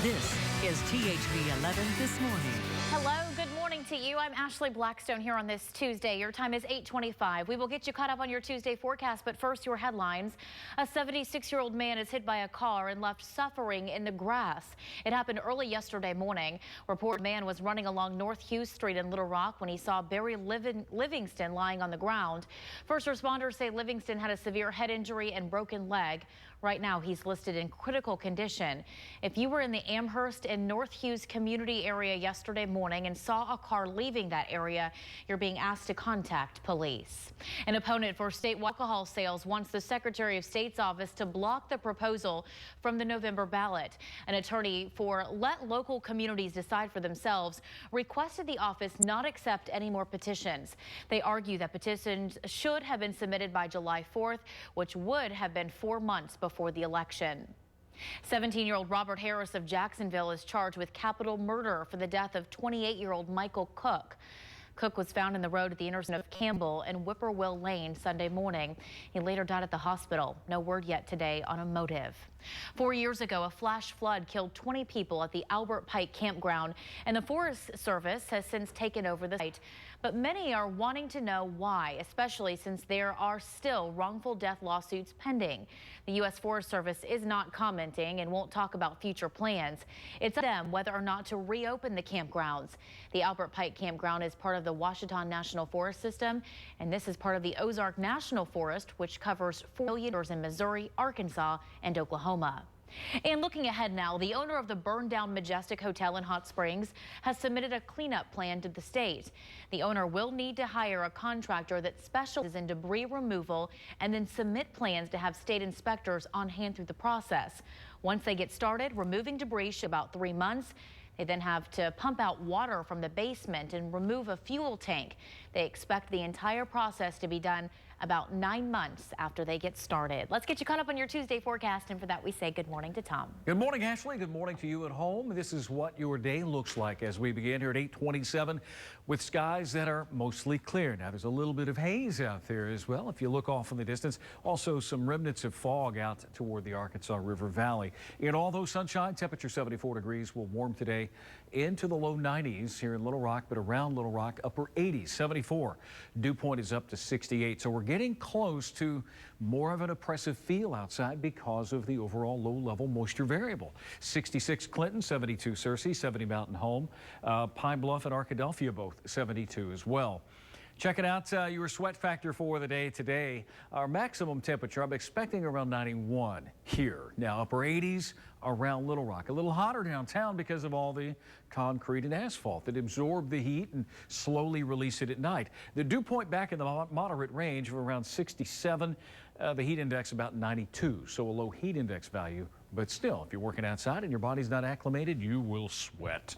This is THV 11 This Morning. Hello, good morning to you. I'm Ashley Blackstone here on this Tuesday. Your time is 8:25. We will get you caught up on your Tuesday forecast, but first your headlines. A 76-year-old man is hit by a car and left suffering in the grass. It happened early yesterday morning. Report man was running along North Hughes Street in Little Rock when he saw Barry Livingston lying on the ground. First responders say Livingston had a severe head injury and broken leg. Right now, he's listed in critical condition. If you were in the Amherst and North Hughes community area yesterday morning and saw a car leaving that area, you're being asked to contact police. An opponent for statewide alcohol sales wants the Secretary of State's office to block the proposal from the November ballot. An attorney for Let Local Communities Decide for Themselves requested the office not accept any more petitions. They argue that petitions should have been submitted by July 4th, which would have been 4 months before the election. 17-year-old Robert Harris of Jacksonville is charged with capital murder for the death of 28-year-old Michael Cook. Cook was found in the road at the intersection of Campbell and Whippoorwill Lane Sunday morning. He later died at the hospital. No word yet today on a motive. 4 years ago, a flash flood killed 20 people at the Albert Pike campground, and the Forest Service has since taken over the site. But many are wanting to know why, especially since there are still wrongful death lawsuits pending. The U.S. Forest Service is not commenting and won't talk about future plans. It's up to them whether or not to reopen the campgrounds. The Albert Pike campground is part of the Washita National Forest System, and this is part of the Ozark National Forest, which covers 4 million acres in Missouri, Arkansas, and Oklahoma. And looking ahead now, the owner of the burned down Majestic Hotel in Hot Springs has submitted a cleanup plan to the state. The owner will need to hire a contractor that specializes in debris removal and then submit plans to have state inspectors on hand through the process. Once they get started, removing debris should about 3 months. They then have to pump out water from the basement and remove a fuel tank. They expect the entire process to be done about 9 months after they get started. Let's get you caught up on your Tuesday forecast, and for that we say good morning to Tom. Good morning, Ashley. Good morning to you at home. This is what your day looks like as we begin here at 8:27 with skies that are mostly clear. Now there's a little bit of haze out there as well if you look off in the distance. Also some remnants of fog out toward the Arkansas River Valley. In all those sunshine, temperature 74 degrees, will warm today into the low 90s here in Little Rock, but around Little Rock upper 80s, 74. Dew point is up to 68. So we're getting close to more of an oppressive feel outside because of the overall low-level moisture variable. 66 Clinton, 72 Searcy, 70 Mountain Home, Pine Bluff and Arkadelphia both 72 as well. Checking out your sweat factor for the day today. Our maximum temperature, I'm expecting around 91 here. Now upper 80s around Little Rock. A little hotter downtown because of all the concrete and asphalt that absorb the heat and slowly release it at night. The dew point back in the moderate range of around 67. The heat index about 92, so a low heat index value. But still, if you're working outside and your body's not acclimated, you will sweat.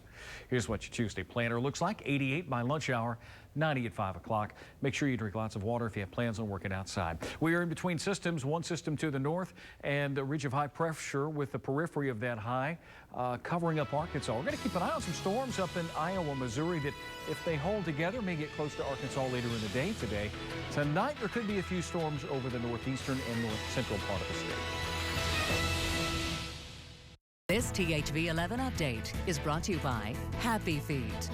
Here's what your Tuesday planner looks like. 88 by lunch hour, 90 at 5 o'clock. Make sure you drink lots of water if you have plans on working outside. We are in between systems, one system to the north and a ridge of high pressure with the periphery of that high covering up Arkansas. We're going to keep an eye on some storms up in Iowa, Missouri that, if they hold together, may get close to Arkansas later in the day today. Tonight, there could be a few storms over the northeastern and north central part of the state. This THV 11 update is brought to you by Happy Feet.